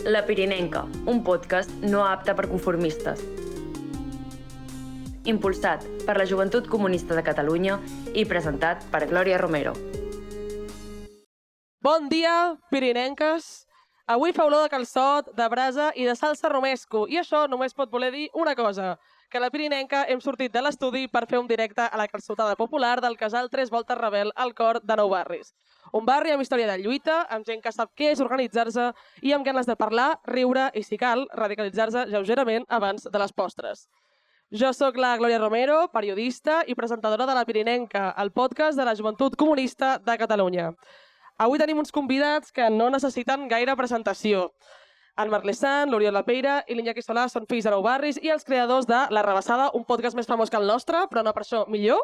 La Pirinenca, un podcast no apte per conformistes. Impulsat per la Joventut Comunista de Catalunya i presentat per Glòria Romero. Bon dia, pirinenques! Avui fa olor de calçot, de brasa i de salsa romesco, i això només pot voler dir una cosa, que a la Pirinenca hem sortit de l'estudi per fer un directe a la calçotada popular del casal Tres Voltes Rebel al cor de Nou Barris. Un barri amb història de lluita, amb gent que sap què és organitzar-se i amb ganes de parlar, riure i, si cal, radicalitzar-se lleugerament abans de les postres. Jo sóc la Glòria Romero, periodista i presentadora de La Pirinenca, el podcast de la Joventut Comunista de Catalunya. Avui tenim uns convidats que no necessiten gaire presentació. En Marc Lesan, l'Oriol Lapeira i l'Iñaki Solà són fills de Nou Barris i els creadors de La Rebassada, un podcast més famós que el nostre, però no per això millor.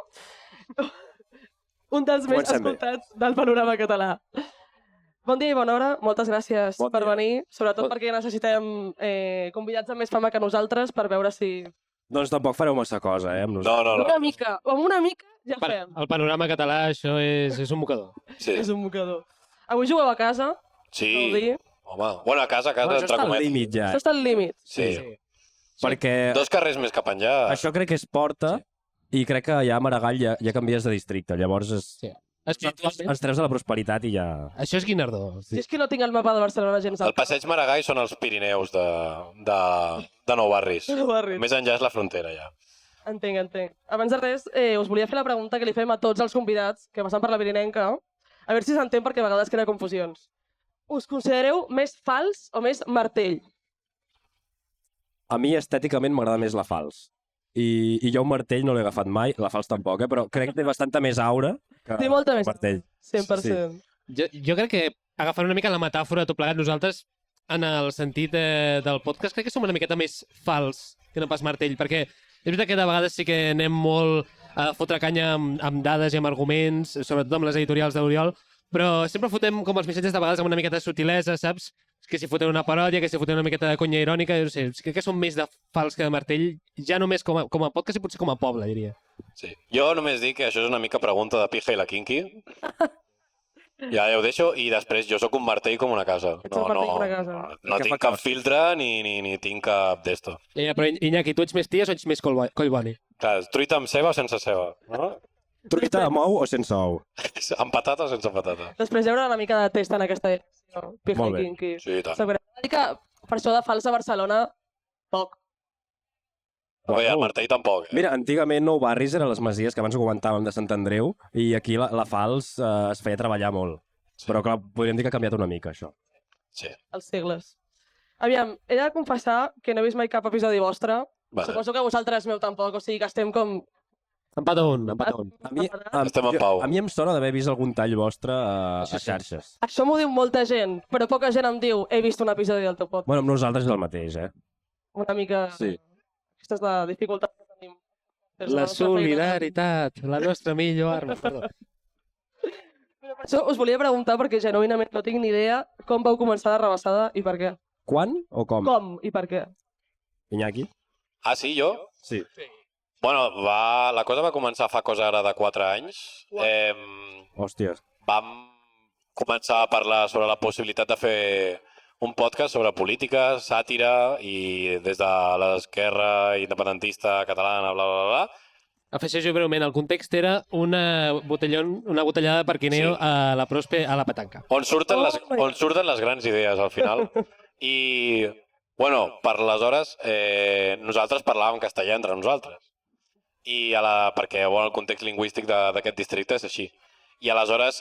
Un dels més escoltats del panorama català. Bon dia i bona hora, moltes gràcies per venir, sobretot perquè necessitem convidats amb més fama que nosaltres per veure si... Doncs tampoc fareu massa cosa, amb nosaltres. No. Una mica, o amb una mica ja fem. El panorama català, això és un mocador. Sí. És un mocador. Avui jugueu a casa, sí. Dir. Home, bueno, a casa, bueno, entre cometes. Límit, ja. Això està al límit. Sí. Perquè... 2 carrers més cap enllà. Això crec que és Porta, i crec que ja a Maragall ja canvies de districte, llavors ens treus de la prosperitat i ja... Això és Guinardó. Sí. És que no tinc el mapa de Barcelona gens El passeig Maragall són els Pirineus de Nou Barris. Més enllà és la frontera, ja. Entenc. Abans de res, us volia fer la pregunta que li fem a tots els convidats que passen per la Pirinenca, a veure si s'entén perquè a vegades crea confusions. Us considereu més fals o més martell? A mi estèticament m'agrada més la fals. I jo un martell no l'he agafat mai, la fals tampoc, però crec que té bastanta més aura que té molta més martell. 100%. Sí. Jo crec que agafant una mica la metàfora de tot plegat, nosaltres, en el sentit del podcast, crec que som una miqueta més fals que no pas martell, perquè és veritat que de vegades sí que anem molt a fotre canya amb dades i amb arguments, sobretot amb les editorials d'Oriol, però sempre fotem com els missatges de vegades amb una miqueta de sutilesa, saps? Que si foten una paròdia, que si foten una miqueta de conya irònica, no sé, crec que són més de fals que de martell, ja només com a podcast i potser com a poble, diria. Sí. Jo només dic que això és una mica pregunta de pija i la kinky. Ja ho deixo, i després jo sóc un martell com una casa. No tinc cap filtre ni tinc cap d'esto. Però Iñaki, tu ets més ties o ets més collboni? Clar, truita amb ceba o sense ceba, no? Truita amb ou o sense ou? Amb patata o sense patata? Després hi haurà una mica de test en aquesta direcció. Pija i kinky. Sí, tant. S'haurà dir que per això de fals a Barcelona, poc. Bé, el martell tampoc. Mira, antigament Nou Barris eren les masies que abans ho comentàvem de Sant Andreu, i aquí la fals es feia treballar molt. Sí. Però clar, podríem dir que ha canviat una mica, això. Sí. Els segles. Aviam, he de confessar que no he vist mai cap episodi vostre. Vale. Suposo que vosaltres meu tampoc, o sigui que estem com... Empat a un. Estem en pau. A mi em sona d'haver vist algun tall vostre a xarxes. Això m'ho diu molta gent, però poca gent em diu he vist un episodi del teu podcast. Bueno, amb nosaltres és el mateix, Una mica... Sí. Aquesta és la dificultat que tenim. La solidaritat, la nostra millor arma, perdó. Per això us volia preguntar, perquè genuïnament no tinc ni idea, com vau començar La Rebassada i per què. Quan o com? Com i per què? Iñaki? Ah, sí, jo? Sí. Bueno, la cosa va començar fa cosa ara de 4 anys. Hòsties. Vam començar a parlar sobre la possibilitat de fer un podcast sobre política, sàtira, i des de l'esquerra independentista catalana, bla, bla, bla. Afegeixo breument, el context era una botellada de parquineo a la Prospe a la petanca. On surten les grans idees, al final. I, bueno, per aleshores, nosaltres parlàvem castellà entre nosaltres. Perquè el context lingüístic d'aquest districte és així. I aleshores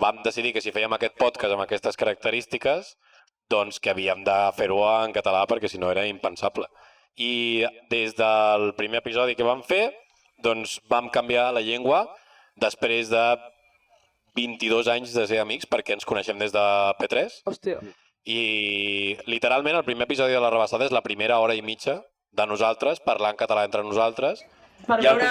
vam decidir que si fèiem aquest podcast amb aquestes característiques, doncs que havíem de fer-ho en català, perquè si no era impensable. I des del primer episodi que vam fer, doncs vam canviar la llengua després de 22 anys de ser amics, perquè ens coneixem des de P3. Hòstia. I literalment el primer episodi de La Rebassada és la primera hora i mitja de nosaltres parlant català entre nosaltres. Per veure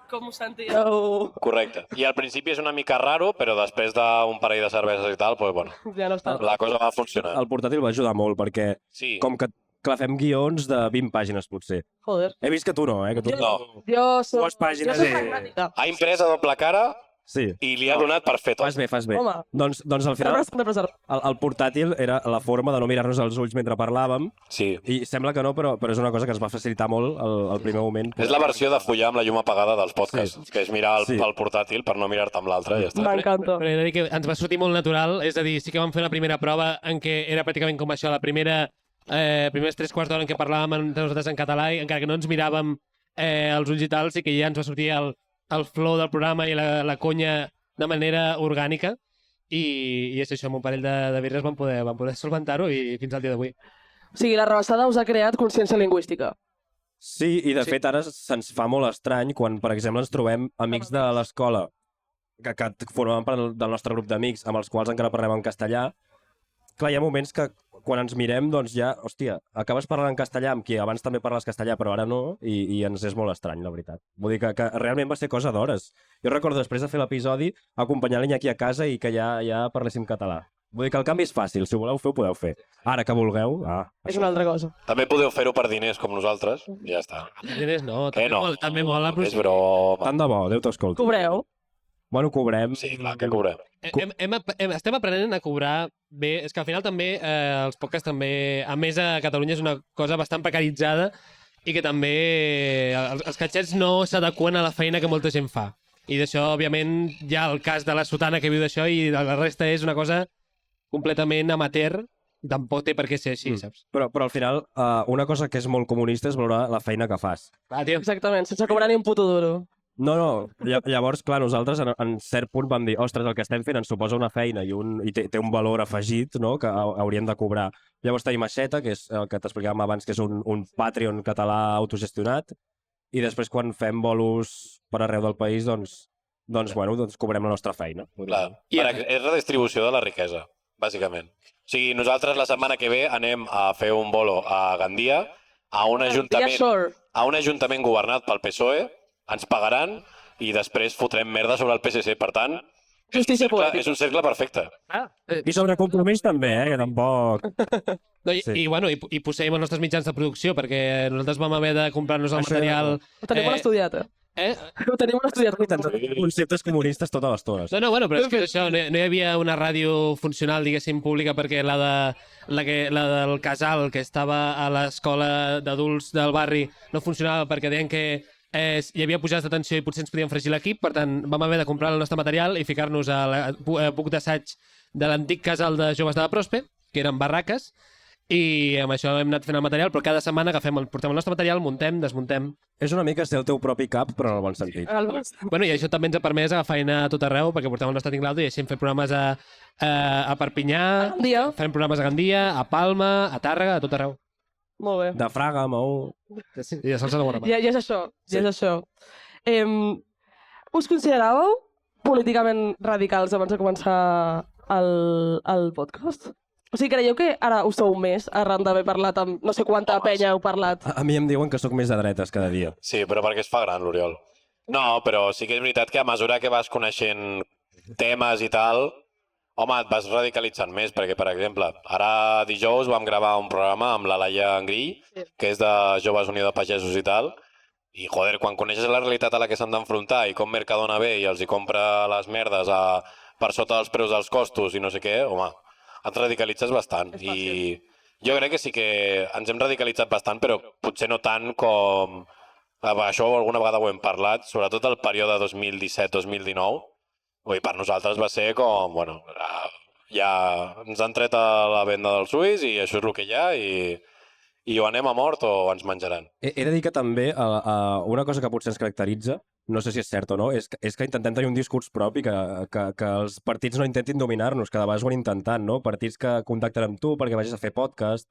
com ho sentíeu. Correcte. I al principi és una mica raro, però després d'un parell de cerveses i tal, doncs, bueno, ja no està. La cosa va funcionar. El portàtil va ajudar molt, perquè com que fem guions de 20 pàgines, potser. Joder. He vist que tu no, que tu no. Jo soc... Dues pàgines. Ha imprès a doble cara Sí. I li ha donat per fer tot. Fas bé. Home. Doncs al final, el portàtil era la forma de no mirar-nos als ulls mentre parlàvem, Sí. i sembla que no, però és una cosa que ens va facilitar molt al primer moment. És la versió de follar amb la llum apagada dels podcasts, que és mirar el portàtil per no mirar-te amb l'altre i ja està. M'encanta. Però he de dir que ens va sortir molt natural, és a dir, sí que vam fer una primera prova en què era pràcticament com això, primers 3/4 d'hora en què parlàvem entre nosaltres en català, i encara que no ens miràvem els ulls i tal, sí que ja ens va sortir el flow del programa i la conya de manera orgànica, i és això, amb un parell de birres vam poder solventar-ho i fins al dia d'avui. O sigui, la rebassada us ha creat consciència lingüística. Sí, i de fet ara se'ns fa molt estrany quan, per exemple, ens trobem amics de l'escola que formen part del nostre grup d'amics amb els quals encara parlem en castellà. Clar, hi ha moments que quan ens mirem, doncs ja, hòstia, acabes parlant en castellà amb qui abans també parles castellà, però ara no, i ens és molt estrany, la veritat. Vull dir que realment va ser cosa d'hores. Jo recordo després de fer l'episodi acompanyar l'Iñaki a casa i que ja parléssim català. Vull dir que el canvi és fàcil, si ho voleu fer, ho podeu fer. Ara que vulgueu, És una altra cosa. També podeu fer-ho per diners com nosaltres, i ja està. Diners no, Què no? també mola. És broma. Tant de bo, Déu t'escolti. Cobreu? Bueno, cobrem. Sí, clar, que cobrem. Estem aprenent a cobrar bé. És que al final també els podcasts també, a més a Catalunya, és una cosa bastant precaritzada i que també els catxets no s'adequen a la feina que molta gent fa. I d'això, òbviament, hi ha el cas de la sotana que viu d'això i la resta és una cosa completament amateur. Tampoc té per què ser així, saps? Però al final, una cosa que és molt comunista és valorar la feina que fas. Va, tio. Exactament, sense cobrar ni un puto duro. No. Llavors, clar, nosaltres en cert punt vam dir, ostres, el que estem fent ens suposa una feina i té un valor afegit, no?, que hauríem de cobrar. Llavors tenim Aixeta, que és el que t'explicàvem abans, que és un Patreon català autogestionat, i després quan fem bolos per arreu del país, doncs cobrem la nostra feina. Clar. És redistribució de la riquesa, bàsicament. O sigui, nosaltres la setmana que ve anem a fer un bolo a Gandia, a un ajuntament governat pel PSOE, ens pagaran i després fotrem merda sobre el PSC. Per tant, Justícia poètica. és un cercle perfecte. I sobre compromís també, que tampoc... No, i posseïm els nostres mitjans de producció, perquè nosaltres vam haver de comprar-nos el material... Ho tenim molt estudiat, Ho tenim molt estudiat. Conceptes comunistes tota l'estona. No, però és que això, no hi havia una ràdio funcional, diguéssim, pública, perquè la del casal, que estava a l'escola d'adults del barri, no funcionava perquè deien que hi havia pujades de tensió i potser ens podien fregir l'equip, per tant vam haver de comprar el nostre material i ficar-nos a buc d'assaig de l'antic casal de joves de la Prospe, que eren barraques, i amb això hem anat fent el material, però cada setmana portem el nostre material, muntem, desmuntem. És una mica ser el teu propi cap, però en el bon sentit. Bueno, i això també ens ha permès agafar feina a tot arreu, perquè portem el nostre tinglado i així hem fet programes a Perpinyà, fem programes a Gandia, a Palma, a Tàrrega, a tot arreu. Molt bé. De Fraga, Maó... I de salsa de bona mà. Ja és això. Us consideràveu políticament radicals abans de començar el podcast? O sigui, creieu que ara ho sou més arran d'haver parlat amb no sé quanta penya heu parlat? A mi em diuen que sóc més de dretes cada dia. Sí, però perquè es fa gran, l'Oriol. No, però sí que és veritat que a mesura que vas coneixent temes i tal, home, et vas radicalitzant més, perquè, per exemple, ara dijous vam gravar un programa amb la Laia Engrill, que és de Joves Unió de Pagesos i tal, i, joder, quan coneixes la realitat a la que s'han d'enfrontar i com Mercadona ve i els hi compra les merdes per sota dels preus dels costos i no sé què, home, et radicalitzes bastant. I jo crec que sí que ens hem radicalitzat bastant, però potser no tant com... Això alguna vegada ho hem parlat, sobretot el període 2017-2019, per nosaltres va ser com, bueno, ja ens han tret a la venda dels ulls i això és el que hi ha i o anem a mort o ens menjaran. He de dir que també una cosa que potser ens caracteritza, no sé si és cert o no, és que intentem tenir un discurs propi, que els partits no intentin dominar-nos, que de vegades ho han intentat, no? Partits que contacten amb tu perquè vagis a fer podcast,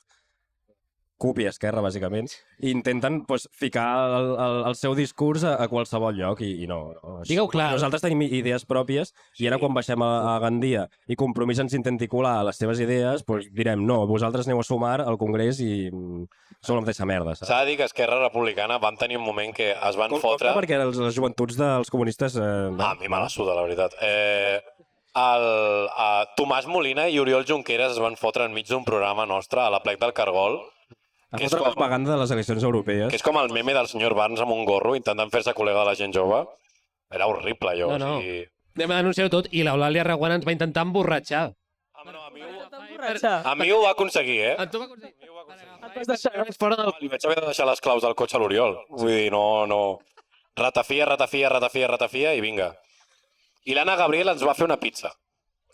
CUP i Esquerra, bàsicament, i intenten ficar el seu discurs a qualsevol lloc, i no. Digueu clar. Nosaltres tenim idees pròpies, i ara quan baixem a Gandia i Compromís ens intenti colar les seves idees, direm, no, vosaltres aneu a sumar al Congrés i sou la mateixa merda, saps? S'ha de dir que Esquerra Republicana van tenir un moment que es van fotre... Perquè les joventuts dels comunistes... A mi me la suda, la veritat. Tomàs Molina i Oriol Junqueras es van fotre enmig d'un programa nostre a la Plec del Cargol, que és propaganda de les eleccions europees. Que és com el meme del senyor Barnes amb un gorro intentant fer-se col·lega de la gent jove. Era horrible, allò. No. O sigui... Anem a denunciar-ho tot i l'Eulàlia Reguant ens va intentar emborratxar. A mi ho va aconseguir, eh? Tu va aconseguir? Et vas deixar. Fora del... Li vaig haver de deixar les claus del cotxe a l'Oriol. Vull dir, no... Ratafia i vinga. I l'Anna Gabriel ens va fer una pizza.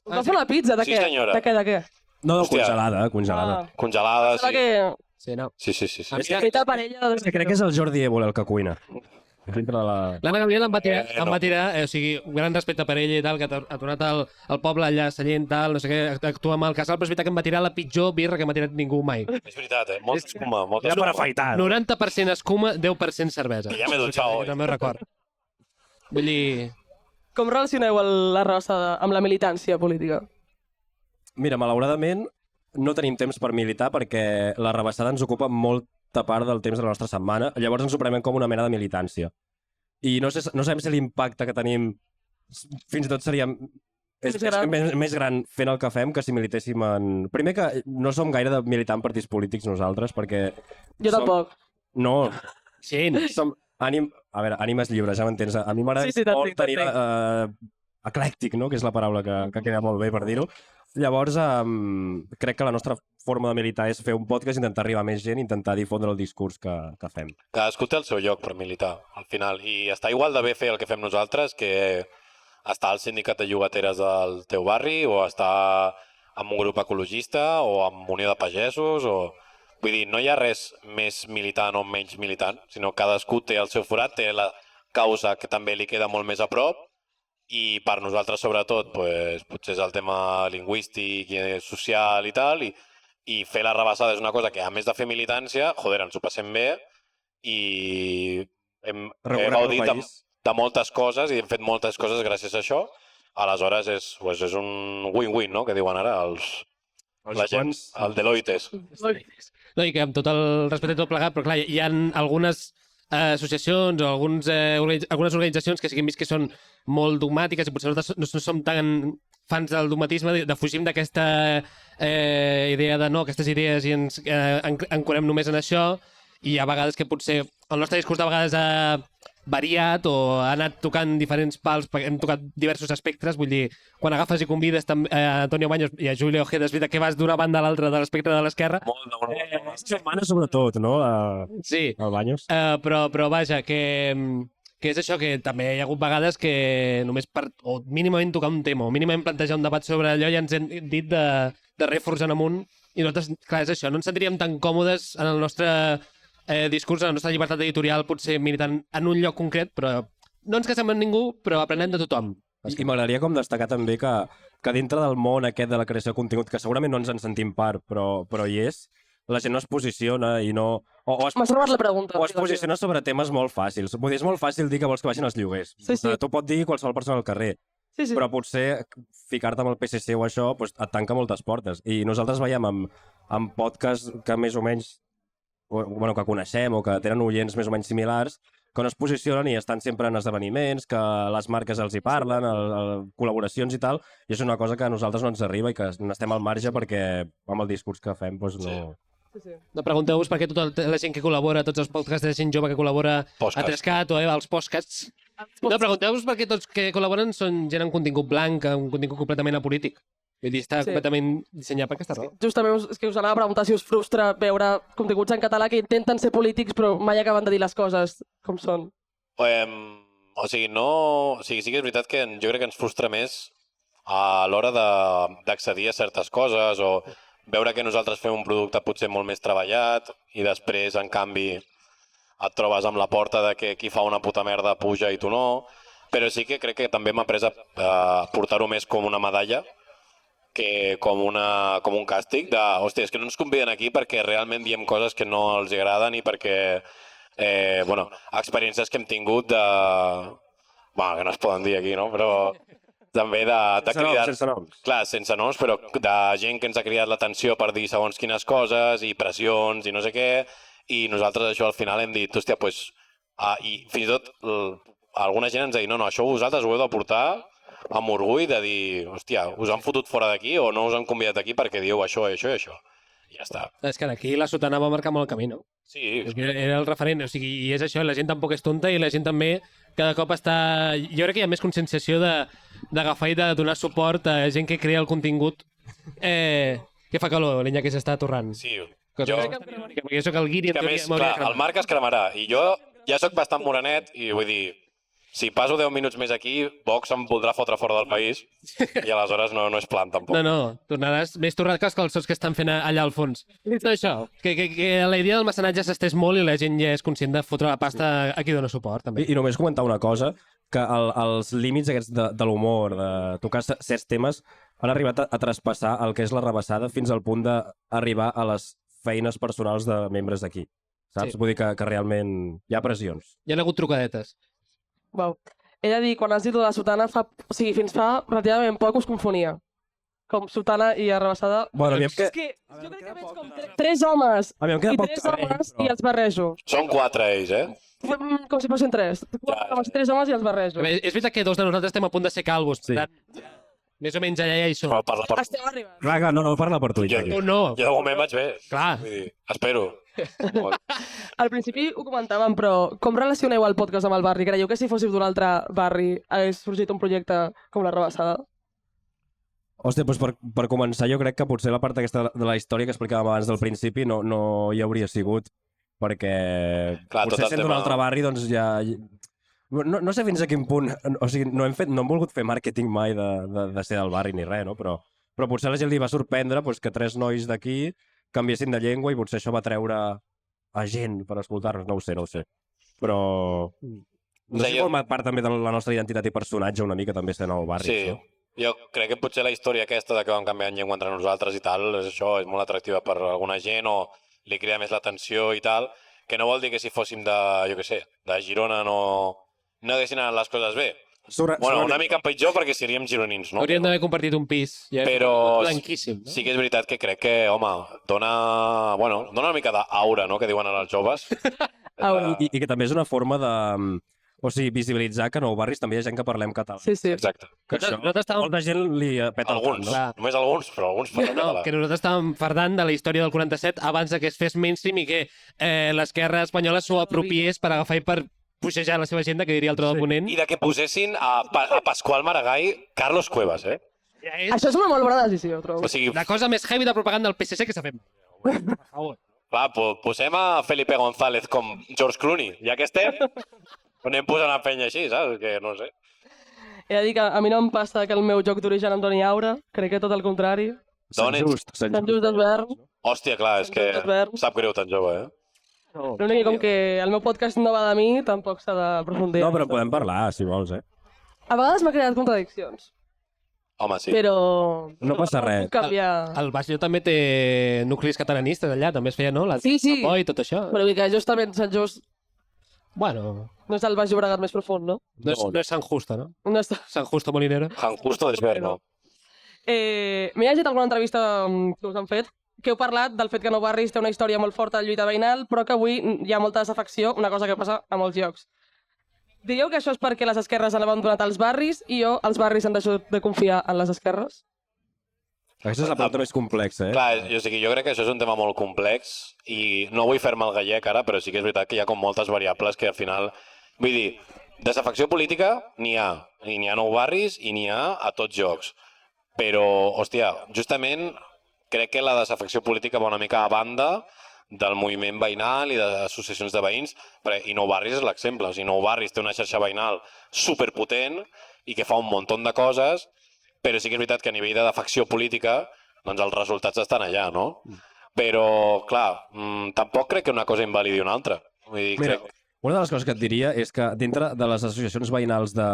Us va fer una pizza? De Sí, què? senyora. De què? No, Hòstia. congelada. Congelada, Sembla sí. que... Sí, no. Sí. Feta per ella... Crec que és el Jordi Évole el que cuina. Dintre de la... L'Anna Gabriel em va tirar, no. o sigui, gran respecte per ella i tal, que ha tornat al poble allà, a Sallent, tal, no sé què, actua amb el casal, però és veritat que em va tirar la pitjor birra que m'ha tirat ningú mai. És veritat, eh? Molta escuma, molta Era per escuma. afaitar. 90% escuma, 10% cervesa. Que ja m'he dutxat, oi? És el meu record. Vull dir... Com relacioneu la raça amb la militància política? Mira, malauradament no tenim temps per militar perquè la rebassada ens ocupa molta part del temps de la nostra setmana, llavors ens ho prenem com una mena de militància. I no sabem si l'impacte que tenim fins i tot seria més gran fent el que fem que si militéssim en... Primer que no som gaire de militar en partits polítics nosaltres, perquè... Jo tampoc. No, Sí, som... A veure, ànimes lliures, ja m'entens. A mi m'agrada Sí, molt tenir eclèctic, no? Que és la paraula que queda molt bé per dir-ho. Llavors, crec que la nostra forma de militar és fer un podcast, intentar arribar a més gent, intentar difondre el discurs que fem. Cadascú té el seu lloc per militar, al final. I està igual de bé fer el que fem nosaltres que estar al sindicat de llogateres del teu barri o estar en un grup ecologista o en unió de pagesos o... Vull dir, no hi ha res més militant o menys militant, sinó cadascú té el seu forat, té la causa que també li queda molt més a prop i per nosaltres, sobretot, pues, potser és el tema lingüístic i social i tal, i fer la rebassada és una cosa que, a més de fer militància, joder, ens ho passem bé i hem gaudit de moltes coses i hem fet moltes coses gràcies a això. Aleshores, és un win-win, no?, que diuen ara la gent, el Deloittes. No, i que amb tot el respecte a tot plegat, però clar, hi ha algunes associacions o algunes organitzacions que sí que hem vist que són molt dogmàtiques i potser nosaltres no som tan fans del dogmatisme, defugim d'aquesta idea de no, aquestes idees i ens ancorem només en això, i a vegades que potser el nostre discurs de vegades ha variat o ha anat tocant diferents pals, perquè hem tocat diversos espectres, vull dir, quan agafes i convides a Antonio Baños i a Julio Ojeda, és veritat que vas d'una banda a l'altra de l'espectre de l'esquerra. Aquesta setmana, sobretot, no? Sí. El Baños. Però vaja, que és això, que també hi ha hagut vegades que només o mínimament tocar un tema, o mínimament plantejar un debat sobre allò, ja ens hem dit de reforçar en amunt, i nosaltres, clar, és això, no ens sentiríem tan còmodes en el nostre discurs, en la nostra llibertat editorial, potser militant en un lloc concret, però no ens casem amb ningú, però aprenem de tothom. I m'agradaria com destacar també que dintre del món aquest de la creació de contingut, que segurament no ens en sentim part, però hi és, la gent no es posiciona i no... M'ha salvat la pregunta. O es posiciona sobre temes molt fàcils. Vull dir, és molt fàcil dir que vols que baixin els lloguers. Sí. Tu pot dir qualsevol persona al carrer, Sí. però potser ficar-te amb el PSC o això pues, et tanca moltes portes. I nosaltres veiem amb podcasts que més o menys que coneixem o que tenen oients més o menys similars, que no es posicionen i estan sempre en esdeveniments, que les marques els hi parlen, col·laboracions i tal, i és una cosa que a nosaltres no ens arriba i que n'estem al marge perquè amb el discurs que fem doncs no... Sí. No, pregunteu-vos per què tota la gent que col·labora, tots els podcasts de gent jove que col·labora a 3CAT o els podcasts. No, pregunteu-vos per què tots que col·laboren són gent amb contingut blanc, amb contingut completament apolític. Vull dir, està completament dissenyat per aquesta raó. Justament és que us anava a preguntar si us frustra veure continguts en català que intenten ser polítics però mai acaben de dir les coses com són. O sigui, sí que és veritat que jo crec que ens frustra més a l'hora d'accedir a certes coses o veure que nosaltres fem un producte potser molt més treballat i després, en canvi, et trobes amb la porta de que qui fa una puta merda puja i tu no. Però sí que crec que també m'ha pres a portar-ho més com una medalla que com un càstig de, hòstia, és que no ens conviden aquí perquè realment diem coses que no els agraden i perquè, experiències que hem tingut de... Bueno, que no es poden dir aquí, no? Però també de cridar... Sense noms. Clar, sense noms, però de gent que ens ha cridat l'atenció per dir segons quines coses i pressions i no sé què, i nosaltres això al final hem dit, hòstia, doncs... I fins i tot alguna gent ens ha dit, no, això vosaltres ho heu de portar amb orgull de dir, hòstia, us han fotut fora d'aquí o no us han convidat aquí perquè dieu això, això i això. I ja està. És que aquí la sotana va marcar molt el camí, no? Sí, És que era el referent, o sigui, i és això, la gent tampoc és tonta i la gent també cada cop està... Jo crec que hi ha més conscienciació d'agafar i de donar suport a gent que crea el contingut. Que fa calor, l'Iñaki s'està atorrant. sí. Cosa Jo, bastant irònica, perquè jo soc el guiri, en que a teoria més, m'hauria clar, de cremar. el Marc es cremarà. I jo ja sóc bastant morenet i vull dir, si passo 10 minuts més aquí, Vox em voldrà fotre fora del país i aleshores no és plan, tampoc. No, tornaràs més torrat que els calçots que estan fent allà al fons. Dit això, que la idea del mecenatge s'estès molt i la gent ja és conscient de fotre la pasta a qui dona suport, també. I només comentar una cosa, que els límits aquests de l'humor, de tocar certs temes, han arribat a traspassar el que és la rebassada fins al punt d'arribar a les feines personals de membres d'aquí. Saps? Sí. Vull dir que realment hi ha pressions. Hi ha hagut trucadetes. Uau. He de dir, quan has dit la sotana, fins fa relativament poc us confonia. Com sotana i arrabassada. Bueno, aviam que... És que jo crec que veig com tres homes Aviam, queda i poc tres terreny, homes però- i els barrejo. Són 4 ells, Com si fossin tres. Els tres homes i els barrejo. És veritat que dos de nosaltres estem a punt de ser calvos. Sí. Per tant, més o menys allà ja hi som. Però parla per... Esteu arribant. Clar, no, parla per tu. Jo- Iñaki. No, Jo de moment vaig bé. clar. Vull dir, espero. Al principi ho comentàvem, però com relacioneu el podcast amb el barri? Creieu que si fóssiu d'un altre barri hagués sorgit un projecte com la rebassada? Hòstia, doncs per començar, jo crec que potser la part aquesta de la història que explicàvem abans del principi no hi hauria sigut, perquè Clar, tot potser el sent d'un tema- altre barri, doncs ja... No sé fins a quin punt... O sigui, no hem volgut fer màrqueting mai de ser del barri ni res, no? Però potser a la gent li va sorprendre doncs, que tres nois d'aquí canviessin de llengua i potser això va treure a gent per escoltar-nos. No ho sé. Però... No sé si jo- forma part també de la nostra identitat i personatge una mica també ser nou barri. Sí, això. jo crec que potser la història aquesta de que vam canviar en llengua entre nosaltres i tal, és això, és molt atractiva per alguna gent o li crida més l'atenció i tal, que no vol dir que si fóssim de, jo què sé, de Girona no haguessin anat les coses bé. Bueno, una mica pitjor perquè seríem gironins, no? Hauríem d'haver compartit un pis. Ja Però blanquíssim, no? sí que és veritat que crec que, home, dona una mica d'aura, no?, que diuen ara els joves. Aura. I que també és una forma de... O sigui, visibilitzar que a Nou Barris també hi ha gent que parlem català. Sí. Exacte. Que això, Nosaltres estàvem- molta gent li peta el Alguns, cap, no? Clar. només alguns, però alguns parlen No, català. que nosaltres estàvem fardant de la història del 47 abans de que es fes mainstream i que l'esquerra espanyola s'ho apropiés per agafar i per puixejar la seva agenda, que diria el tro de Ponent. I de que posessin a Pasqual Maragall Carlos Cuevas, eh? Ja és Això és una molt bona decisió, trobo. O sigui, la cosa més heavy de propaganda del PSC que s'ha fet. Per favor. clar, posem a Felipe González com George Clooney, ja que estem, anem posant a penya així, saps? Que no sé. He de dir que a mi no em passa que el meu joc d'origen em doni aura, crec que tot el contrari. Sant D'on Just. Sant Just d'Esvern. Hòstia, clar, és que Desvern. sap greu tan jove, eh? L'únic que com que el meu podcast no va de mi, tampoc s'ha d'aprofundir. No, però en podem parlar, si vols, eh? A vegades m'ha creat contradiccions, Home, sí. però... No passa res. Puc canviar... El Baix Llor també té nuclis catalanistes allà, també es feia, no? La Sí. Poi i tot això. Però vull dir que justament Sant Just Bueno, no és el Baix Llobregat més profund, no? no és San Justo, no? No està... San Justo Molinero. San Justo d'Esberno. M'he llegit alguna entrevista que us han fet que heu parlat del fet que Nou Barris té una història molt forta de lluita veïnal, però que avui hi ha molta desafecció, una cosa que passa a molts llocs. Diríeu que això és perquè les esquerres han abandonat els barris i els barris han deixat de confiar en les esquerres? Aquesta és la pregunta més complexa, eh? Clar, jo crec que això és un tema molt complex i no vull fer-me el gallec ara, però sí que és veritat que hi ha com moltes variables que al final... Vull dir, desafecció política n'hi ha. I n'hi ha a Nou Barris i n'hi ha a tots llocs. Però, hòstia, justament crec que la desafecció política va una mica a banda del moviment veïnal i d'associacions de veïns, i Nou Barris és l'exemple. O sigui, Nou Barris té una xarxa veïnal superpotent i que fa un munt de coses, però sí que és veritat que a nivell de defecció política doncs els resultats estan allà, no? Però, clar, tampoc crec que una cosa invalidi una altra. Vull dir, Mira, crec... una de les coses que et diria és que dintre de les associacions veïnals de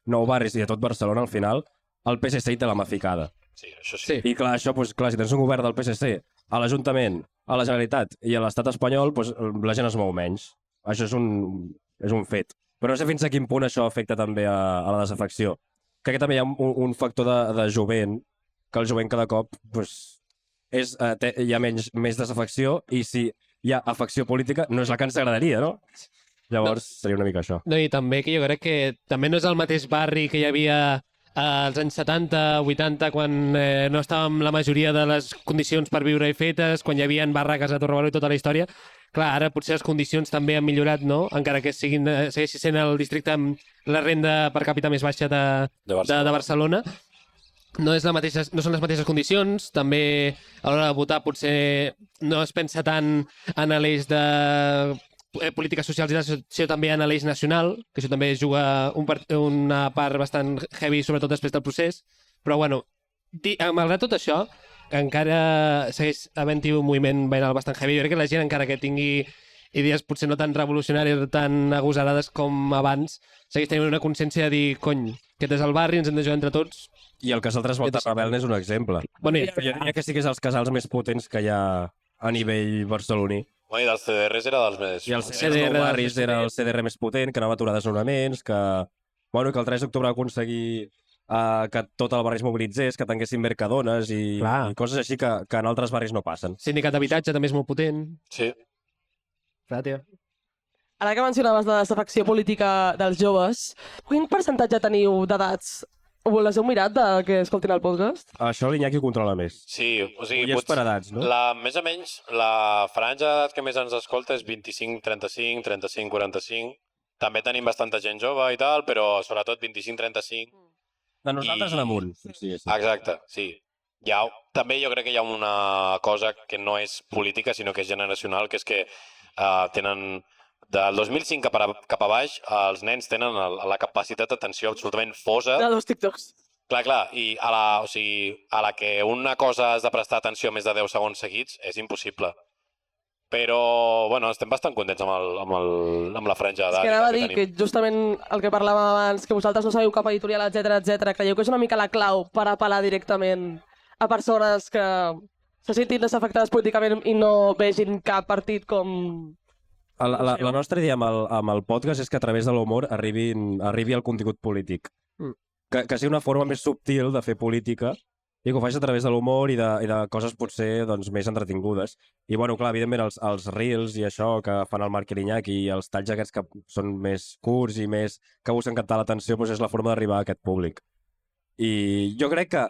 Nou Barris i de tot Barcelona, al final, el PSC hi té la mà ficada. Sí, això sí. Sí. I clar, això, doncs, clar, si tens un govern del PSC a l'Ajuntament, a la Generalitat i a l'Estat espanyol, doncs, la gent es mou menys. Això és un fet. Però no sé fins a quin punt això afecta també a la desafecció. Crec que també hi ha un factor de jovent, que el jovent cada cop doncs, hi ha més desafecció i si hi ha afecció política no és la que ens agradaria, no? Llavors seria una mica això. No, i també que jo crec que també no és el mateix barri que hi havia als anys 70, 80, quan no estàvem la majoria de les condicions per viure-hi fetes, quan hi havia barraques a Torre Baró i tota la història. Clar, ara potser les condicions també han millorat, no? Encara que segueixi sent el districte amb la renda per càpita més baixa de Barcelona. No són les mateixes condicions, també a l'hora de votar potser no es pensa tant en l'eix de polítiques socials, sinó també en l'eix nacional, que això també juga una part bastant heavy, sobretot després del procés. Però, bueno, malgrat tot això, encara segueix havent-hi un moviment veïnal bastant heavy. Jo crec que la gent, encara que tingui idees potser no tan revolucionàries o tan agosarades com abans, segueix tenint una consciència de dir, cony, aquest és el barri, ens hem de jugar entre tots. I el casal Tres Voltes Rebel és un exemple. Bueno, jo diria que sí que és els casals més potents que hi ha a nivell barceloní. I dels CDRs era dels més... I el CDR barris era el CDR més potent, que anava a aturar desnonaments, que el 3 d'octubre va aconseguir que tot el barri es mobilitzés, que tanguessin mercadones i coses així que en altres barris no passen. Sindicat d'habitatge també és molt potent. Sí. Clar, tio. Ara que mencionaves la desafecció política dels joves, quin percentatge teniu d'edats? Les heu mirat de que escoltin el podcast? Això l'Iñaki ho controla més. Sí, o sigui... I és per edats, no? Més o menys, la franja d'edat que més ens escolta és 25-35, 35-45. També tenim bastanta gent jove i tal, però sobretot 25-35. De nosaltres en amunt. Sí. Exacte, sí. També jo crec que hi ha una cosa que no és política, sinó que és generacional, que és que tenen... Del 2005 cap a baix, els nens tenen la capacitat d'atenció absolutament fosa. De dos TikToks. Clar, i a la que una cosa has de prestar atenció més de 10 segons seguits, és impossible. Però, bueno, estem bastant contents amb la franja d'edat. És que anava a dir que justament el que parlàvem abans, que vosaltres no sabeu cap editorial, etc. Creieu que és una mica la clau per apel·lar directament a persones que se sentin desafectades políticament i no vegin cap partit com... La nostra idea amb el podcast és que a través de l'humor arribi al contingut polític. Que sigui una forma més subtil de fer política i que ho faci a través de l'humor i de coses potser més entretingudes. I, bueno, clar, evidentment, els reels i això que fan el Marc i l'Iñaki i els talls aquests que són més curts i més que busquen captar l'atenció, és la forma d'arribar a aquest públic. I jo crec que,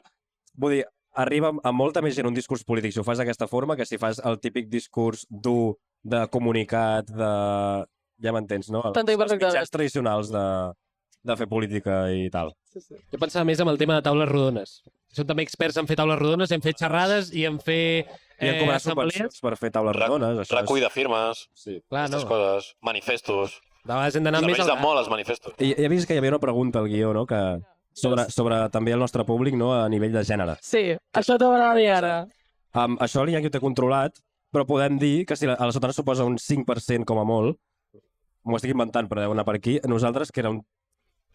vull dir, arriba a molta més gent un discurs polític si ho fas d'aquesta forma que si fas el típic discurs dur de comunicat, ja m'entens, no? Els mitjans tradicionals de fer política i tal. Sí. Jo pensava més en el tema de taules rodones. Som també experts en fer taules rodones, hem fet xerrades i en fer I en cobrar subvencions per fer taules rodones. Recull de firmes, aquestes coses, manifestos. De vegades hem d'anar més... Serveix de molt els manifestos. I he vist que hi havia una pregunta al guió, no? Que sobre també el nostre públic, no? A nivell de gènere. Sí, això t'ho va dir ara. Això l'Iñaki ho té controlat, però podem dir que si la sotana suposa un 5% com a molt, m'ho estic inventant, però deu anar per aquí, nosaltres, que era un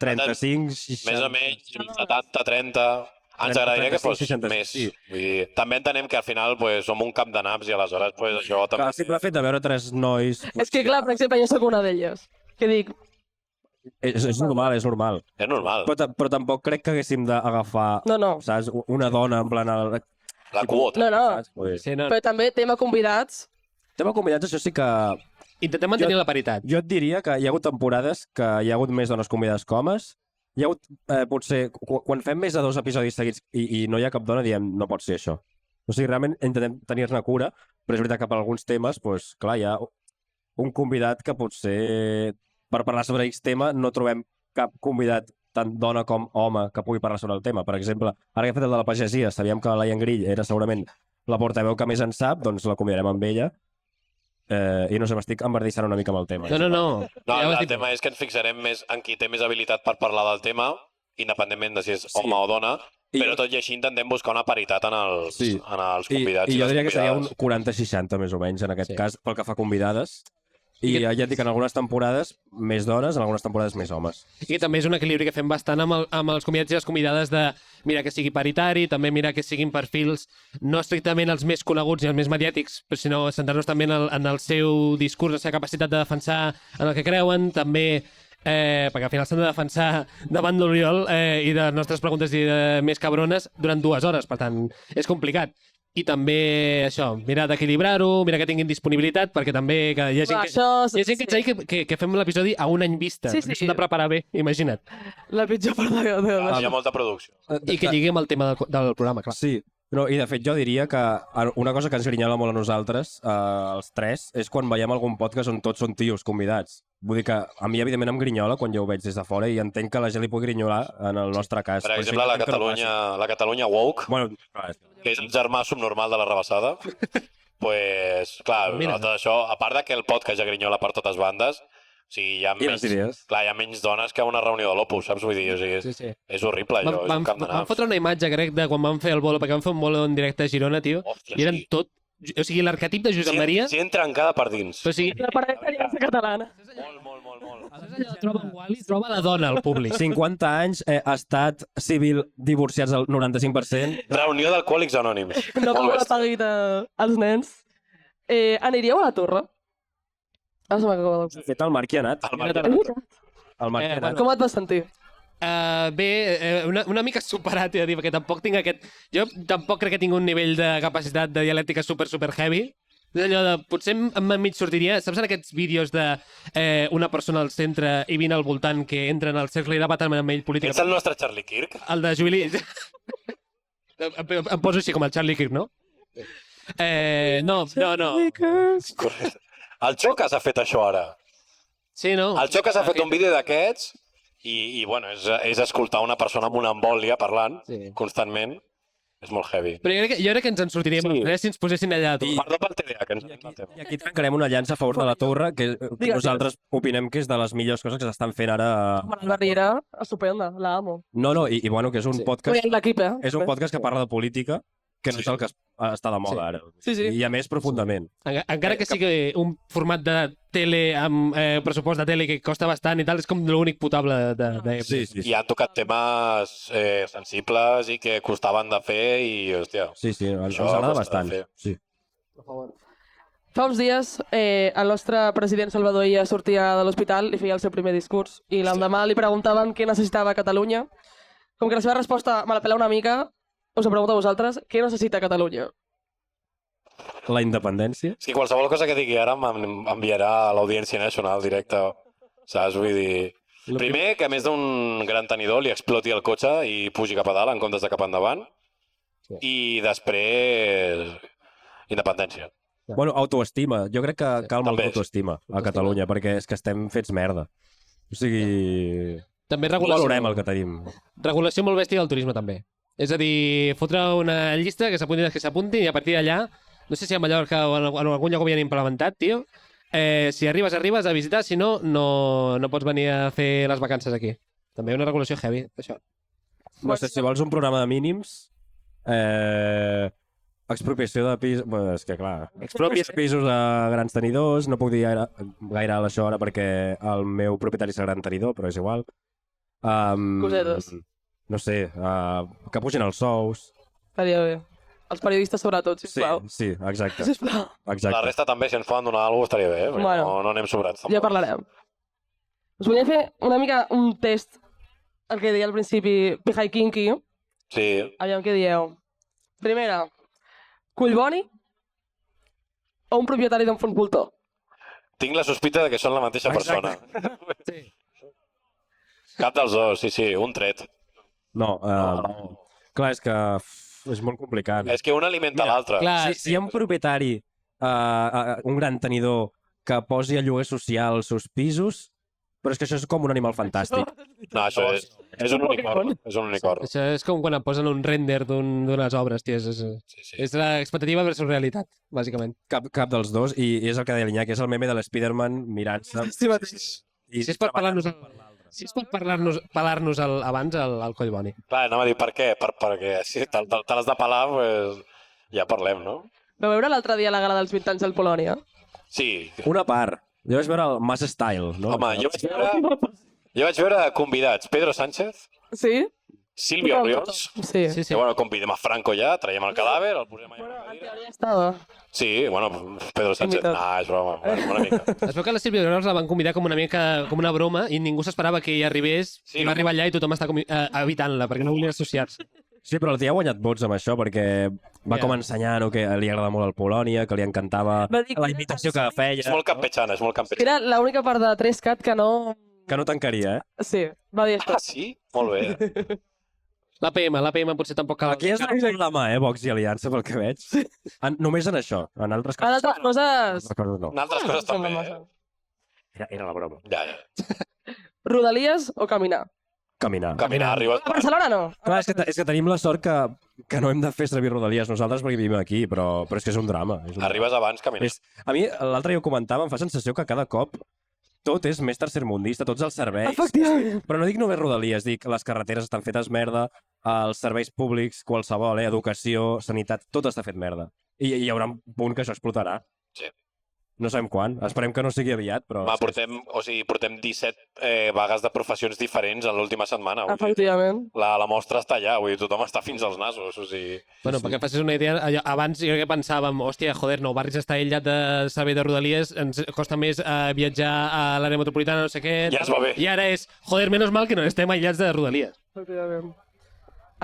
35, 60... Més o menys, 70, 30... Ens agradaria que fos 65, més. Sí. Vull dir, també entenem que al final som un camp de naps i aleshores això també... Clar, simple fet de veure 3 nois... És que clar, per exemple, jo soc una d'elles. Que dic... És normal, és normal. És normal. Però tampoc crec que haguéssim d'agafar, saps, una dona en plan... La quota. No. Sí, no. Però també tema convidats. Tema convidats, això sí que... Intentem mantenir la paritat. Jo et diria que hi ha hagut temporades que hi ha hagut més dones convidades que homes. Hi ha hagut, potser, quan fem més de 2 episodis seguits i no hi ha cap dona, diem, no pot ser això. O sigui, realment intentem tenir-ne cura, però és veritat que per alguns temes, clar, hi ha un convidat que potser, per parlar sobre X tema, no trobem cap convidat tant dona com home que pugui parlar sobre el tema. Per exemple, ara que he fet el de la pagesia, sabíem que la Laia Grill era segurament la portaveu que més en sap, doncs la convidarem amb ella. I no sé, m'estic embardissant una mica amb el tema. No. El tema és que ens fixarem més en qui té més habilitat per parlar del tema, independentment de si és home o dona, però tot i així intentem buscar una paritat en els convidats. I jo diria que seria un 40-60 més o menys en aquest cas, pel que fa a convidades. I ja et dic, en algunes temporades més dones, en algunes temporades més homes. I també és un equilibri que fem bastant amb els convidats i les convidades de mira que sigui paritari, també mira que siguin perfils no estrictament els més coneguts ni els més mediàtics, però sinó centrar-nos també en el seu discurs, la seva capacitat de defensar en el que creuen, també perquè al final s'han de defensar davant d'Oriol i de les nostres preguntes i més cabrones durant 2 hores, per tant, és complicat. i també això, mirar d'equilibrar-ho, mirar que tinguin disponibilitat, perquè també que hi ha gent hi ha gent que ens ha dit que fem l'episodi a un any vista, Sí, perquè sí. s'han de preparar bé, imagina't. La pitjor part Hi ha molta producció. I que lligui amb el tema del programa, clar. Sí, no, i de fet jo diria que una cosa que ens grinyola molt a nosaltres, els tres, és quan veiem algun podcast on tots són tios convidats. Vull dir que a mi, evidentment, em grinyola quan jo ho veig des de fora i entenc que la gent li pugui grinyolar en el nostre cas. Per Però exemple, això la entenc que no passi. Catalunya woke, Bueno, clar, que és el germà subnormal de la rebassada, pues, clar, Mira. nosaltres això, a part de que el podcast ja grinyola per totes bandes, o sigui, hi ha I les idees. clar, hi ha menys dones que a una reunió de l'Opus, saps? Vull dir, o sigui, Sí, sí. és horrible, allò, és un camp de Vam naps. fotre una imatge, crec, de quan vam fer el bolo, perquè vam fer un bolo en directe a Girona, tio, Hòstia, i eren sí. tot... O sigui, l'arquetip de Josep Maria... Sí, trencada per dins. O sigui, La parella catalana. Molt. troba un Wally, troba la dona al públic. 50 anys, estat civil, divorciats al 95%. Reunió d'alcohòlics anònims. No com Molt la bèstia. paguita als nens. Aniríeu a la torre? Ah, se m'acaba de... De fet, el Marc hi ha anat. El Marc És veritat. El Marc hi ha anat. Com et vas sentir? Bé, una mica superat, he de dir, perquè tampoc tinc aquest... Jo tampoc crec que tinc un nivell de capacitat de dialèctica super heavy. És allò de... Potser mig sortiria... Saps en aquests vídeos de una persona al centre i 20 al voltant que entren al cercle i debaten amb ell política? Ets el nostre Charlie Kirk? El de Juili... em poso així com el Charlie Kirk, no? No. Correcte. El Xocas ha fet això ara. Sí, no? El Xocas ha fet un vídeo d'aquests i bueno, és escoltar una persona amb una embòlia parlant Sí. constantment. És molt heavy. Però jo crec que ens en sortiríem Sí. si ens posessin allà a tot. Perdó pel TDA, que ens I aquí trencarem una llança a favor de la torre, que nosaltres opinem que és de les millors coses que s'estan fent ara. Manel Barriera, estupenda, la amo. No, i bueno, que és un podcast... I l'equip, És un podcast que parla de política, que no és el que està de moda ara. Sí. I a més profundament. Encara que sigui un format de tele amb pressupost de tele que costa bastant i tal, és com l'únic potable de... Sí. I han tocat temes sensibles i que costaven de fer i, hòstia, Sí, ens Això agrada costa bastant. de fer. Sí. Fa uns dies el nostre president Salvador Illa sortia de l'hospital i feia el seu primer discurs i l'endemà li preguntaven què necessitava Catalunya. Com que la seva resposta me la pela una mica, us ho pregunto a vosaltres, què necessita Catalunya? La independència. és que qualsevol cosa que digui ara m'enviarà a l'Audiència Nacional directe, saps? Vull dir... Primer, que a més d'un gran tenidor li exploti el cotxe i pugi cap a dalt en comptes de cap endavant. I després... Independència. Bueno, autoestima. Jo crec que cal molt També. autoestima a Catalunya, perquè és que estem fets merda. O sigui... També Valorem el que tenim. regulació molt bèstia del turisme, també. És a dir, fotre una llista que s'apuntin els que s'apuntin i a partir d'allà, no sé si a Mallorca o en algun lloc ho havien implementat, tio, si arribes a visitar, si no, no pots venir a fer les vacances aquí. També una regulació heavy, això. No sé, si vols un programa de mínims... Expropiació de pisos... Bueno, és que clar... Expropiació de pisos a grans tenidors. No puc dir gaire a això ara perquè el meu propietari és el gran tenidor, però és igual. Cosetes. No sé, que pugin els sous. Estaria bé. Els periodistes sobretot, sisplau. Sí, exacte. Sisplau. La exacte. resta també, si ens poden donar alguna cosa, estaria bé, perquè Bueno. no anem sobrats. Ja parlarem. Us volia fer una mica un test, el que deia al principi Pijai Kinky. Sí, Aviam què dieu. Primera, collboni o un propietari d'un fons voltor? tinc la sospita de que són la mateixa persona. Sí. Cap dels dos, sí, un tret. No, clar, és que és molt complicat. És que un alimenta l'altre. Clar, Si hi ha un propietari, un gran tenidor, que posi a lloguer social els seus pisos, però és que això és com un animal fantàstic. No, això és un unicorn. És un unicorn. això és com quan et posen un render d'unes obres, tio. Sí. És l'expectativa versus realitat, bàsicament. Cap dels dos, i és el que deia l'Iñaki, és el meme de l'Spiderman mirant-se. Sí mateix. I Si és per pelar-nos abans al collboni. Clar, anava a dir per què? Perquè si te l'has de pelar, pues, ja parlem, no? Vau veure l'altre dia la gala dels 20 anys del Polònia? Sí. Una part. Jo vaig veure el Mass Style, no? Home, jo vaig veure convidats Pedro Sánchez, Sí? Silvio Ríos, Sí. Sí, sí. que bueno, convidem a Franco ja, traiem el cadàver, el posem allà. En teoria estava. Sí, bueno, Pedro Sánchez. Invitat. Ah, és broma, bueno, una mica. Es veu que la Sílvia Gross la van convidar com una mica com una broma i ningú s'esperava que ella arribés Sí, i no? va arribar allà i tothom està evitant-la perquè no volia associar-se. Sí, però el tio ha guanyat vots amb això, perquè va Ja. com ensenyant que li agrada molt el Polònia, que li encantava Va dir que la era imitació que tan feia. És molt campechana, és molt campechana. Era l'única part de 3CAT que no... Que no tancaria, eh? Sí, va dir això. Ah, sí? Molt bé. L'APM potser tampoc cal... Aquí és la mà, Vox i Aliança, pel que veig. Només en això, en altres En coses. altres coses... altres coses no. En altres coses també, Sembla eh? massa. Era la broma. Ja, ja. Rodalies o caminar? Caminar. Caminar, arribes... A Barcelona no. Clar, és que tenim la sort que no hem de fer servir Rodalies nosaltres perquè vivim aquí, però és que és un drama. És un drama. Arribes abans caminant. A mi, l'altre dia ho comentava, em fa sensació que cada cop tot és més tercermundista, tots els serveis. Efectivament. Però no dic només Rodalies, dic les carreteres estan fetes merda, els serveis públics, qualsevol, educació, sanitat, tot està fet merda. I hi haurà un punt que això explotarà. Sí. No sabem quan, esperem que no sigui aviat, però... Va, portem 17 vagues de professions diferents en l'última setmana. Vull dir, Efectivament. la mostra està allà, vull dir, tothom està fins als nasos. O sigui... Bueno, perquè facis una idea, abans jo que pensàvem, hòstia, joder, Nou Barris està aïllat de servei de Rodalies, ens costa més viatjar a l'àrea metropolitana, no sé què... Ja es va bé. I ara és, joder, menos mal que no estem aïllats de Rodalies. Efectivament.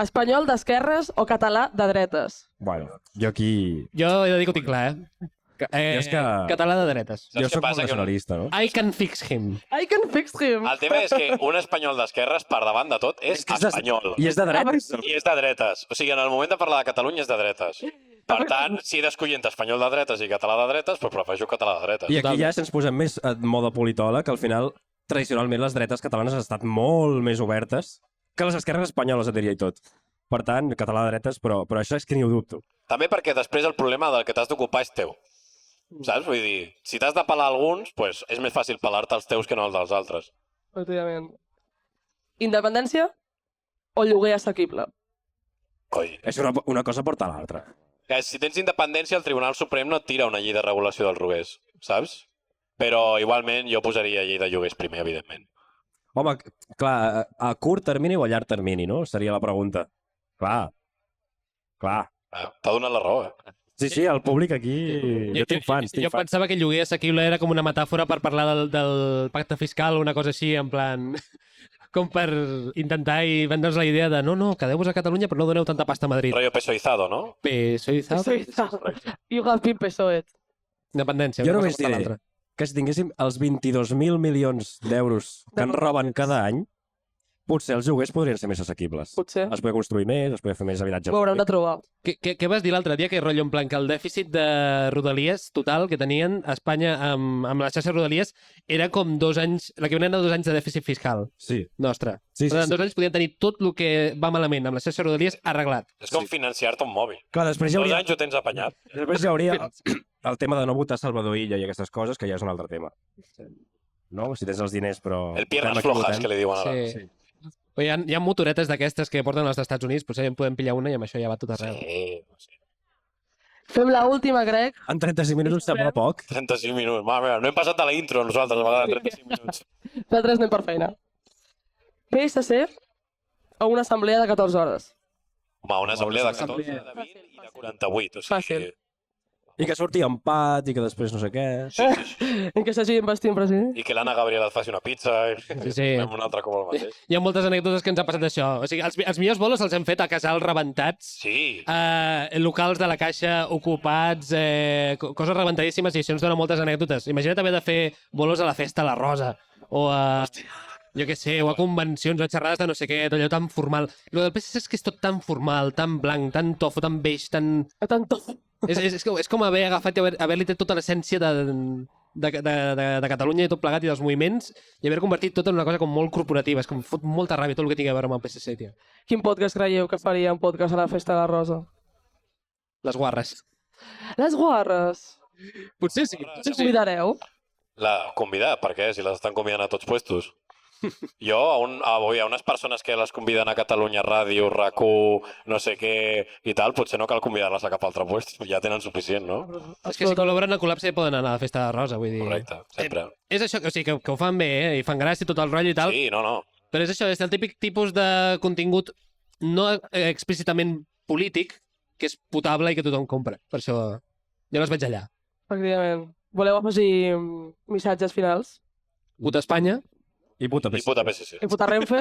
Espanyol d'esquerres o català de dretes? Bueno, jo aquí... Jo he de dir que ho tinc clar, eh? Jo és que... Català de dretes. Saps Jo què sóc molt passa? nacionalista, no? I can fix him. I can fix him. El tema és que un espanyol d'esquerres, per davant de tot, és que espanyol. I és de dretes. I és de dretes. O sigui, en el moment de parlar de Catalunya és de dretes. Per tant, si he d'escollir entre espanyol de dretes i català de dretes, doncs prefereixo català de dretes. I aquí ja, si ens posem més en moda politòleg, al final, tradicionalment, les dretes catalanes han estat molt més obertes que les esquerres espanyoles, et diria i tot. Per tant, català de dretes, però això és que ni ho dubto. També perquè després el problema del que t'has d'ocupar és teu. Saps? Vull dir, si t'has de pelar alguns, doncs és més fàcil pelar-te els teus que no els dels altres. Efectivament. Independència o lloguer assequible? Coi. És una cosa porta a l'altra. Que si tens independència, el Tribunal Suprem no et tira una llei de regulació dels lloguers, saps? Però igualment jo posaria llei de lloguers primer, evidentment. Home, clar, a curt termini o a llarg termini, no? Seria la pregunta. Clar. T'ha donat la raó, eh? Sí, el públic aquí... Jo tinc fans, Jo pensava que el lloguer assequible era com una metàfora per parlar del pacte fiscal o una cosa així, en plan... com per intentar i vendre's la idea de no, quedeu-vos a Catalunya però no doneu tanta pasta a Madrid. Rollo pesoizado, no? PSOE. You have been PSOE. Independència. Jo una només cosa porta diré l'altra. que si tinguéssim els 22.000 milions d'euros que ens roben cada any, potser els lloguers podrien ser més assequibles. Potser. Es podria construir més, es podria fer més habitatge. Ho haurem de trobar. Què vas dir l'altre dia? Que rotllo en plan que el dèficit de Rodalies total que tenien a Espanya amb la xarxa Rodalies era com 2 anys, l'equivalent a 2 anys de dèficit fiscal Sí. nostre. Sí, Per tant, en 2 anys podien tenir tot el que va malament amb la xarxa Rodalies arreglat. És com financiar-te un mòbil. Clar, després hi 2 hauria, anys ho tens apanyat. després hi hauria el tema de no votar Salvador Illa i aquestes coses, que ja és un altre tema. No? Si tens els diners, però... El piernas flojas, que li diuen ara. Sí. O hi ha motoretes d'aquestes que porten als Estats Units, potser en podem pillar una i amb això ja va tot arreu. Sí. Fem l'última, Greg. En 35 minuts em sembla poc. 35 minuts. Mare meva, no hem passat a la intro nosaltres, a vegades, 35 minuts. Nosaltres anem per feina. PSC o una assemblea de 14 hores? Home, una assemblea de 14, de 20 i de 48. O sigui, Fàcil. I que surti empat i que després no sé què. Sí. En què s'hagi investit en president? I que l'Anna Gabriela et faci una pizza i Sí. fem un altre com el mateix. Hi ha moltes anècdotes que ens ha passat això. O sigui, els millors bolos els hem fet a casals rebentats, Sí. locals de la caixa ocupats, coses rebentadíssimes, i això ens dona moltes anècdotes. Imagina't haver de fer bolos a la festa a la Rosa, o a... jo què sé, o a convencions, o a xerrades de no sé què, allò tan formal. Lo del PSC és que és tot tan formal, tan blanc, tan tofo, tan beix, tan... Tanto. És com haver agafat i haver-li tret tota l'essència de Catalunya i tot plegat i dels moviments i haver convertit tot en una cosa com molt corporativa. És com fot molta ràbia tot el que tingui a veure amb el PSC, tio. Quin podcast creieu que faria un podcast a la festa de la Rosa? Les guarres. Les guarres. Potser sí. Us convidareu? La convidar, per què? Si les estan convidant a tots puestos. Jo, avui, a unes persones que les conviden a Catalunya Ràdio, RAC1, no sé què i tal, potser no cal convidar-les a cap altre puest, ja tenen suficient, no? És que si col·laboren a Col·lapse poden anar a la festa de Rosa, vull dir... Correcte, sempre. És això, o sigui, que ho fan bé, i fan gràcia i tot el rotllo i tal, Sí, no. però és això, és el típic tipus de contingut no explícitament polític, que és potable i que tothom compra. Per això jo les veig allà. Efectivament. Voleu afegir missatges finals? Vota Espanya. I puta I puta PSC. I votar Renfe?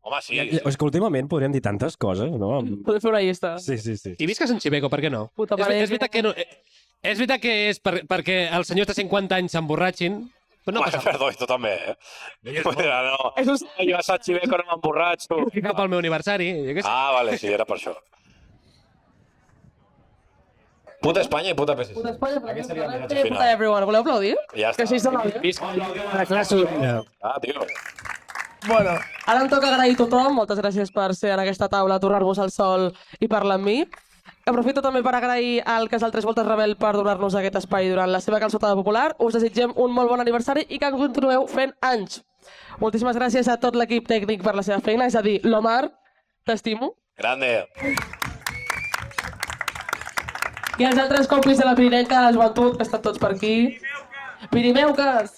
Home, sí. És que últimament podríem dir tantes coses, no? Podem fer una llista. Sí. I visca Sant Xiveco, per què no? Puta És, mare. és veritat que no... És veritat que és perquè el senyor està 50 anys s'emborratxin, però no Home, passa perdó, i tu també, eh? No, És un... jo a Sant Xiveco no m'emborratxo. cap al meu aniversari. Jo què sé. Ah, vale, sí, era per això. Puta Espanya i puta PSC. Puta Espanya, Aquesta seria la puta missatge final. everyone. Voleu aplaudir? Ja Que està. així sona bé. Visca la classe obrera. Ah, tio. Bueno, ara em toca agrair a tothom. Moltes gràcies per ser en aquesta taula, tornar-vos al sol i parlar amb mi. Aprofito també per agrair al Casal 3 Voltes Rebel per donar-nos aquest espai durant la seva calçotada popular. Us desitgem un molt bon aniversari i que continueu fent anys. Moltíssimes gràcies a tot l'equip tècnic per la seva feina, és a dir, l'Omar, t'estimo. Grande. I els altres compis de la Pirinenca, la joventut, que estan tots per aquí. Pirimeuques!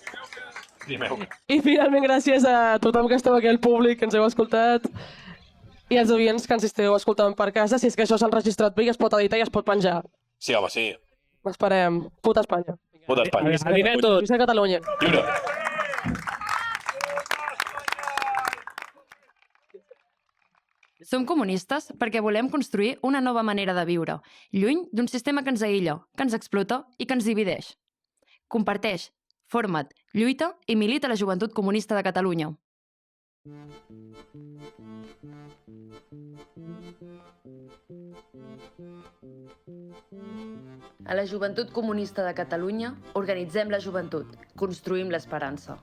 Primeu. I finalment gràcies a tothom que esteu aquí al públic, que ens heu escoltat, i als oients que ens esteu escoltant per casa, si és que això s'ha enregistrat bé i es pot editar i es pot penjar. Sí, home, sí. Esperem. Puta Espanya. Puta Espanya. A dinar tot. Visca Catalunya. Lliure. Som comunistes perquè volem construir una nova manera de viure, lluny d'un sistema que ens aïlla, que ens explota i que ens divideix. Comparteix, forma't, lluita i milita a la Joventut Comunista de Catalunya. A la Joventut Comunista de Catalunya organitzem la joventut, construïm l'esperança.